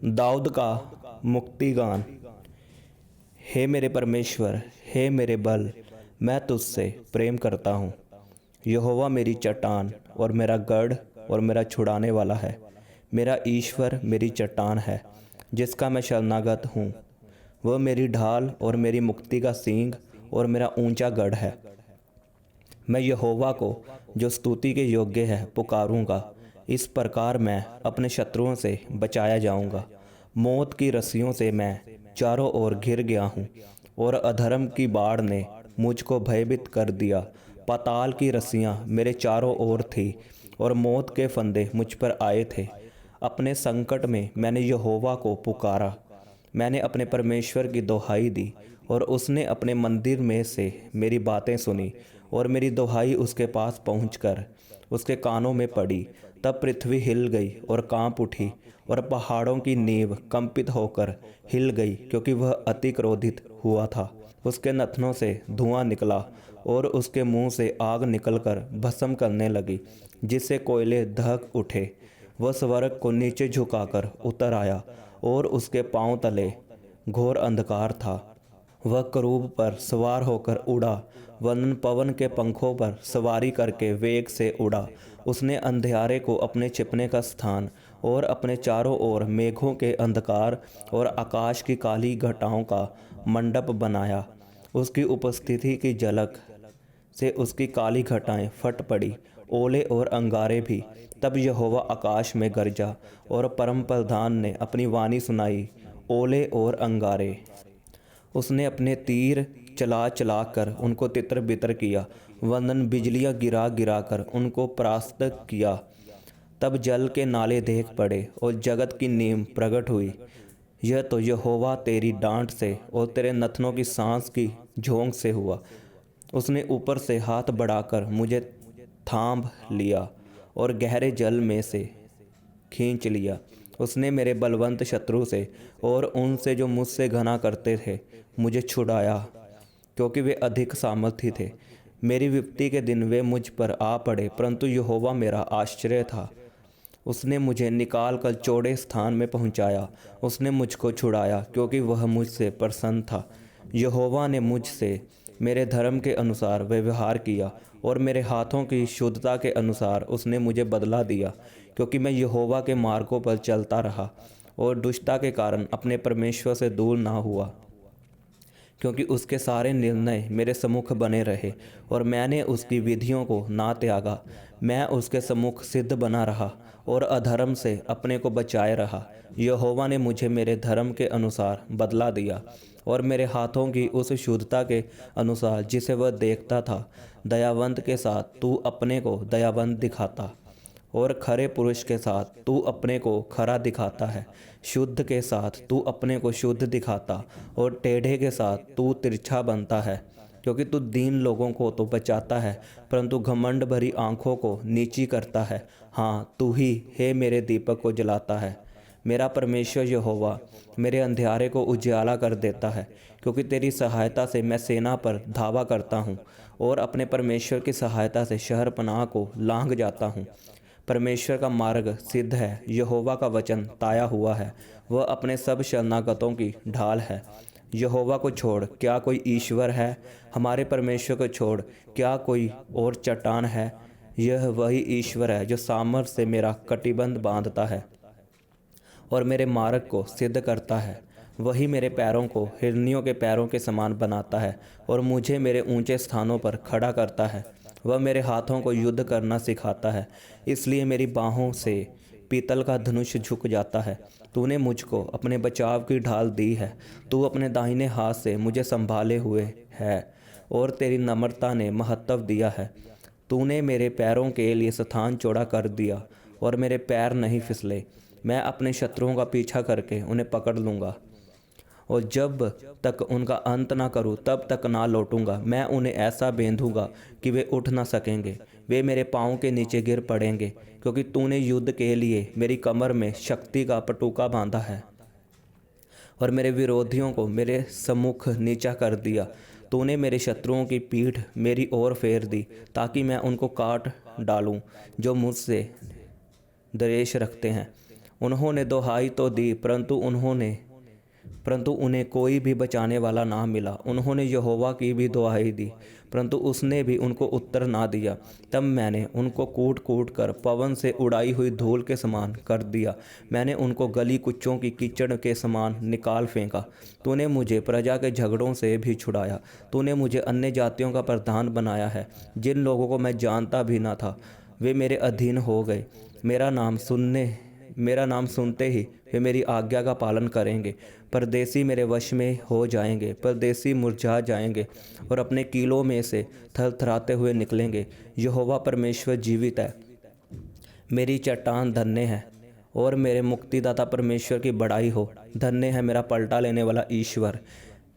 दाऊद का मुक्ति गान। हे मेरे परमेश्वर, हे मेरे बल, मैं तुझसे प्रेम करता हूँ। यहोवा मेरी चट्टान और मेरा गढ़ और मेरा छुड़ाने वाला है। मेरा ईश्वर मेरी चट्टान है, जिसका मैं शरणागत हूँ। वह मेरी ढाल और मेरी मुक्ति का सींग और मेरा ऊंचा गढ़ है। मैं यहोवा को, जो स्तुति के योग्य है, पुकारूंगा। इस प्रकार मैं अपने शत्रुओं से बचाया जाऊंगा। मौत की रस्सियों से मैं चारों ओर घिर गया हूँ, और अधर्म की बाढ़ ने मुझको भयभीत कर दिया। पाताल की रस्सियाँ मेरे चारों ओर थी, और मौत के फंदे मुझ पर आए थे। अपने संकट में मैंने यहोवा को पुकारा। मैंने अपने परमेश्वर की दोहाई दी, और उसने अपने मंदिर में से मेरी बातें सुनी, और मेरी दोहाई उसके पास पहुंचकर उसके कानों में पड़ी। तब पृथ्वी हिल गई और कांप उठी, और पहाड़ों की नींव कंपित होकर हिल गई, क्योंकि वह अति क्रोधित हुआ था। उसके नथनों से धुआं निकला, और उसके मुंह से आग निकलकर भस्म करने लगी, जिससे कोयले दहक उठे। वह स्वर्ग को नीचे झुकाकर उतर आया, और उसके पांव तले घोर अंधकार था। वह करूब पर सवार होकर उड़ा, वरन पवन के पंखों पर सवारी करके वेग से उड़ा। उसने अंधियारे को अपने छिपने का स्थान, और अपने चारों ओर मेघों के अंधकार और आकाश की काली घटाओं का मंडप बनाया। उसकी उपस्थिति की झलक से उसकी काली घटाएं फट पड़ी, ओले और अंगारे भी। तब यहोवा आकाश में गरजा, और परम प्रधान ने अपनी वाणी सुनाई। ओले और अंगारे। उसने अपने तीर चला चला कर उनको तितर बितर किया, वरन बिजलियां गिरा गिरा कर उनको परास्त किया। तब जल के नाले देख पड़े, और जगत की नींव प्रकट हुई। यह तो यहोवा तेरी डांट से और तेरे नथनों की सांस की झोंक से हुआ। उसने ऊपर से हाथ बढ़ाकर मुझे थाम लिया, और गहरे जल में से खींच लिया। उसने मेरे बलवंत शत्रु से और उनसे जो मुझसे घना करते थे मुझे छुड़ाया, क्योंकि वे अधिक सामर्थी थे। मेरी विपत्ति के दिन वे मुझ पर आ पड़े, परंतु यहोवा मेरा आश्रय था। उसने मुझे निकाल कर चौड़े स्थान में पहुंचाया। उसने मुझको छुड़ाया, क्योंकि वह मुझसे प्रसन्न था। यहोवा ने मुझसे मेरे धर्म के अनुसार व्यवहार किया, और मेरे हाथों की शुद्धता के अनुसार उसने मुझे बदला दिया, क्योंकि मैं यहोवा के मार्गों पर चलता रहा, और दुष्टता के कारण अपने परमेश्वर से दूर ना हुआ। क्योंकि उसके सारे निर्णय मेरे सम्मुख बने रहे, और मैंने उसकी विधियों को ना त्यागा। मैं उसके सम्मुख सिद्ध बना रहा, और अधर्म से अपने को बचाए रहा। यहोवा ने मुझे मेरे धर्म के अनुसार बदला दिया, और मेरे हाथों की उस शुद्धता के अनुसार जिसे वह देखता था। दयावंत के साथ तू अपने को दयावंत दिखाता, और खरे पुरुष के साथ तू अपने को खरा दिखाता है। शुद्ध के साथ तू अपने को शुद्ध दिखाता, और टेढ़े के साथ तू तिरछा बनता है। क्योंकि तू दीन लोगों को तो बचाता है, परंतु घमंड भरी आंखों को नीची करता है। हाँ, तू ही हे मेरे दीपक को जलाता है। मेरा परमेश्वर यहोवा मेरे अंधियारे को उजियाला कर देता है। क्योंकि तेरी सहायता से मैं सेना पर धावा करता हूँ, और अपने परमेश्वर की सहायता से शहर पनाह को लांघ जाता हूँ। परमेश्वर का मार्ग सिद्ध है, यहोवा का वचन ताया हुआ है। वह अपने सब शरणागतों की ढाल है। यहोवा को छोड़ क्या कोई ईश्वर है? हमारे परमेश्वर को छोड़ क्या कोई और चट्टान है? यह वही ईश्वर है जो सामर्थ्य से मेरा कटिबंध बांधता है, और मेरे मार्ग को सिद्ध करता है। वही मेरे पैरों को हिरनियों के पैरों के समान बनाता है, और मुझे मेरे ऊंचे स्थानों पर खड़ा करता है। वह मेरे हाथों को युद्ध करना सिखाता है, इसलिए मेरी बाहों से पीतल का धनुष झुक जाता है। तूने मुझको अपने बचाव की ढाल दी है। तू अपने दाहिने हाथ से मुझे संभाले हुए है, और तेरी नम्रता ने महत्व दिया है। तूने मेरे पैरों के लिए स्थान चौड़ा कर दिया, और मेरे पैर नहीं फिसले। मैं अपने शत्रुओं का पीछा करके उन्हें पकड़ लूँगा, और जब तक उनका अंत ना करूँ तब तक ना लौटूंगा। मैं उन्हें ऐसा बेंधूंगा कि वे उठ ना सकेंगे। वे मेरे पाँव के नीचे गिर पड़ेंगे, क्योंकि तूने युद्ध के लिए मेरी कमर में शक्ति का पटुका बांधा है, और मेरे विरोधियों को मेरे सम्मुख नीचा कर दिया। तूने मेरे शत्रुओं की पीठ मेरी ओर फेर दी, ताकि मैं उनको काट डालूं जो मुझसे द्वेष रखते हैं। उन्होंने दुहाई तो दी, परंतु उन्हें कोई भी बचाने वाला ना मिला। उन्होंने यहोवा की भी दुहाई दी, परंतु उसने भी उनको उत्तर ना दिया। तब मैंने उनको कूट कूट कर पवन से उड़ाई हुई धूल के समान कर दिया। मैंने उनको गली कुच्चों की कीचड़ के समान निकाल फेंका। तूने मुझे प्रजा के झगड़ों से भी छुड़ाया। तूने मुझे अन्य जातियों का प्रधान बनाया है। जिन लोगों को मैं जानता भी ना था, वे मेरे अधीन हो गए। मेरा नाम सुनते ही वे मेरी आज्ञा का पालन करेंगे। परदेसी मेरे वश में हो जाएंगे, परदेसी मुरझा जाएंगे और अपने कीलों में से थरथराते हुए निकलेंगे। यहोवा परमेश्वर जीवित है, मेरी चट्टान धन्य है, और मेरे मुक्तिदाता परमेश्वर की बड़ाई हो। धन्य है मेरा पलटा लेने वाला ईश्वर,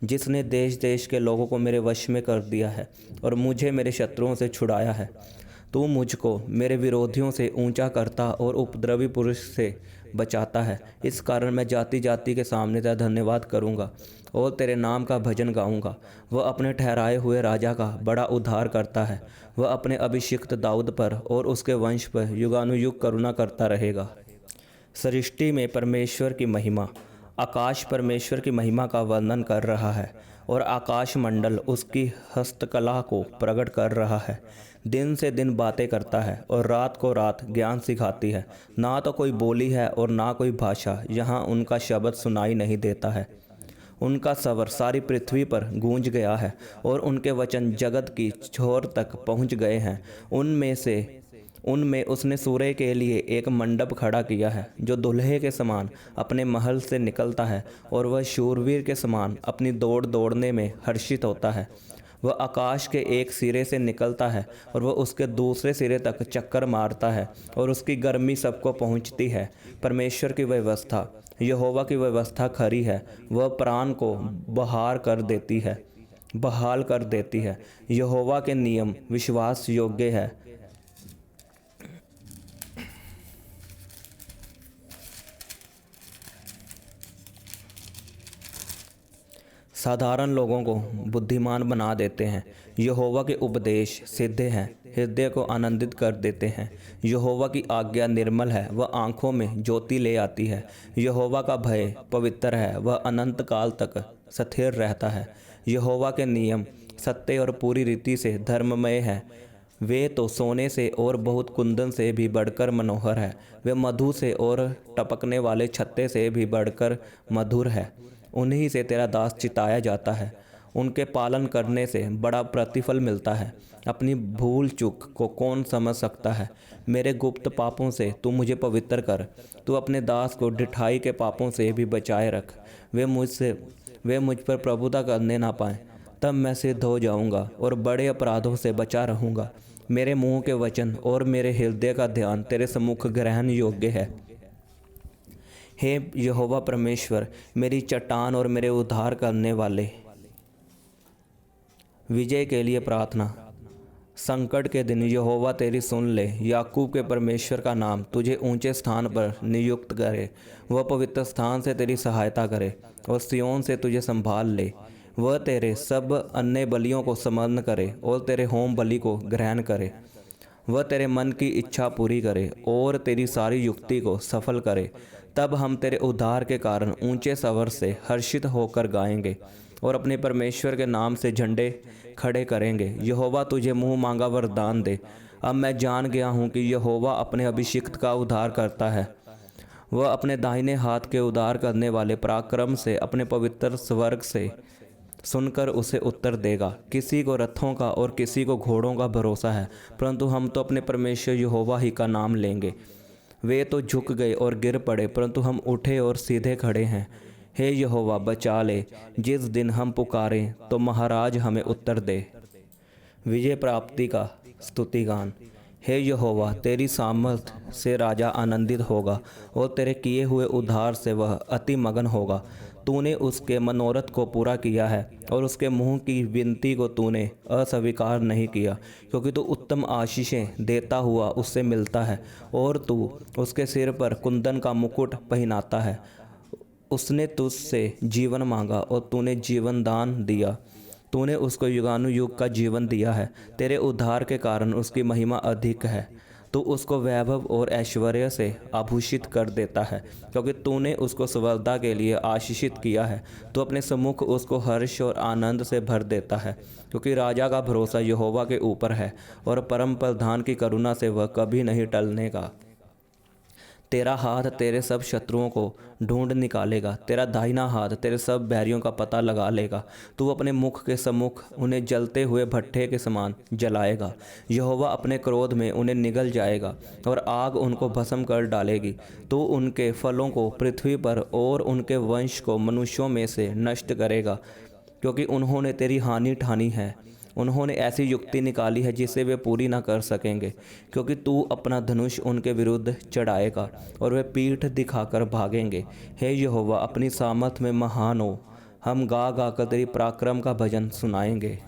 जिसने देश देश के लोगों को मेरे वश में कर दिया है और मुझे मेरे शत्रुओं से छुड़ाया है। तू मुझको मेरे विरोधियों से ऊंचा करता और उपद्रवी पुरुष से बचाता है। इस कारण मैं जाति जाति के सामने तेरा धन्यवाद करूँगा और तेरे नाम का भजन गाऊँगा। वह अपने ठहराए हुए राजा का बड़ा उद्धार करता है। वह अपने अभिषिक्त दाऊद पर और उसके वंश पर युगानुयुग करुणा करता रहेगा। सृष्टि में परमेश्वर की महिमा। आकाश परमेश्वर की महिमा का वर्णन कर रहा है और आकाश मंडल उसकी हस्तकला को प्रकट कर रहा है। दिन से दिन बातें करता है और रात को रात ज्ञान सिखाती है। ना तो कोई बोली है और ना कोई भाषा, यहाँ उनका शब्द सुनाई नहीं देता है। उनका स्वर सारी पृथ्वी पर गूंज गया है और उनके वचन जगत की छोर तक पहुँच गए हैं। उनमें उसने सूर्य के लिए एक मंडप खड़ा किया है, जो दुल्हे के समान अपने महल से निकलता है, और वह शूरवीर के समान अपनी दौड़ दौड़ने में हर्षित होता है। वह आकाश के एक सिरे से निकलता है और वह उसके दूसरे सिरे तक चक्कर मारता है, और उसकी गर्मी सबको पहुंचती है। परमेश्वर की व्यवस्था, यहोवा की व्यवस्था खरी है, वह प्राण को बहाल कर देती है। यहोवा के नियम विश्वास योग्य है। साधारण लोगों को बुद्धिमान बना देते हैं। यहोवा के उपदेश सीधे हैं, हृदय को आनंदित कर देते हैं। यहोवा की आज्ञा निर्मल है, वह आँखों में ज्योति ले आती है। यहोवा का भय पवित्र है, वह अनंत काल तक स्थिर रहता है। यहोवा के नियम सत्य और पूरी रीति से धर्ममय है। वे तो सोने से और बहुत कुंदन से भी बढ़कर मनोहर है। वे मधु से और टपकने वाले छत्ते से भी बढ़कर मधुर है। उन्हीं से तेरा दास चिताया जाता है। उनके पालन करने से बड़ा प्रतिफल मिलता है। अपनी भूल चूक को कौन समझ सकता है। मेरे गुप्त पापों से तू मुझे पवित्र कर। तू अपने दास को ढिठाई के पापों से भी बचाए रख। वे मुझ पर प्रभुता करने ना पाएं। तब मैं सिद्ध हो जाऊंगा और बड़े अपराधों से बचा रहूँगा। मेरे मुँह के वचन और मेरे हृदय का ध्यान तेरे सम्मुख ग्रहण योग्य है। हे यहोवा परमेश्वर, मेरी चट्टान और मेरे उद्धार करने वाले। विजय के लिए प्रार्थना। संकट के दिन यहोवा तेरी सुन ले। याकूब के परमेश्वर का नाम तुझे ऊंचे स्थान पर नियुक्त करे। वह पवित्र स्थान से तेरी सहायता करे और सिय्योन से तुझे संभाल ले। वह तेरे सब अन्य बलियों को स्मरण करे और तेरे होम बलि को ग्रहण करे। वह तेरे मन की इच्छा पूरी करे और तेरी सारी युक्ति को सफल करे। तब हम तेरे उद्धार के कारण ऊंचे स्वर से हर्षित होकर गाएंगे और अपने परमेश्वर के नाम से झंडे खड़े करेंगे। यहोवा तुझे मुँह मांगा वरदान दे। अब मैं जान गया हूँ कि यहोवा अपने अभिषिक्त का उद्धार करता है। वह अपने दाहिने हाथ के उद्धार करने वाले पराक्रम से अपने पवित्र स्वर्ग से सुनकर उसे उत्तर देगा। किसी को रथों का और किसी को घोड़ों का भरोसा है, परंतु हम तो अपने परमेश्वर यहोवा ही का नाम लेंगे। वे तो झुक गए और गिर पड़े, परंतु हम उठे और सीधे खड़े हैं। हे यहोवा, बचा ले। जिस दिन हम पुकारें तो महाराज हमें उत्तर दे। विजय प्राप्ति का स्तुति गान। हे यहोवा, तेरी सामर्थ से राजा आनंदित होगा और तेरे किए हुए उद्धार से वह अति मगन होगा। तूने उसके मनोरथ को पूरा किया है और उसके मुंह की विनती को तूने अस्वीकार नहीं किया, क्योंकि तू उत्तम आशीषें देता हुआ उससे मिलता है और तू उसके सिर पर कुंदन का मुकुट पहनाता है। उसने तुझसे जीवन मांगा और तूने जीवन दान दिया। तूने उसको युगानुयुग का जीवन दिया है। तेरे उद्धार के कारण उसकी महिमा अधिक है। तू उसको वैभव और ऐश्वर्य से आभूषित कर देता है, क्योंकि तूने उसको सफलता के लिए आशीषित किया है। तू अपने सम्मुख उसको हर्ष और आनंद से भर देता है, क्योंकि राजा का भरोसा यहोवा के ऊपर है और परम प्रधान की करुणा से वह कभी नहीं टलने का। तेरा हाथ तेरे सब शत्रुओं को ढूंढ निकालेगा, तेरा दाहिना हाथ तेरे सब बैरियों का पता लगा लेगा। तू अपने मुख के सम्मुख उन्हें जलते हुए भट्ठे के समान जलाएगा। यहोवा अपने क्रोध में उन्हें निगल जाएगा और आग उनको भस्म कर डालेगी। तू उनके फलों को पृथ्वी पर और उनके वंश को मनुष्यों में से नष्ट करेगा, क्योंकि उन्होंने तेरी हानि ठानी है। उन्होंने ऐसी युक्ति निकाली है जिसे वे पूरी ना कर सकेंगे, क्योंकि तू अपना धनुष उनके विरुद्ध चढ़ाएगा और वे पीठ दिखाकर भागेंगे। हे यहोवा, अपनी सामर्थ में महान हो। हम गा गा कर तेरी पराक्रम का भजन सुनाएंगे।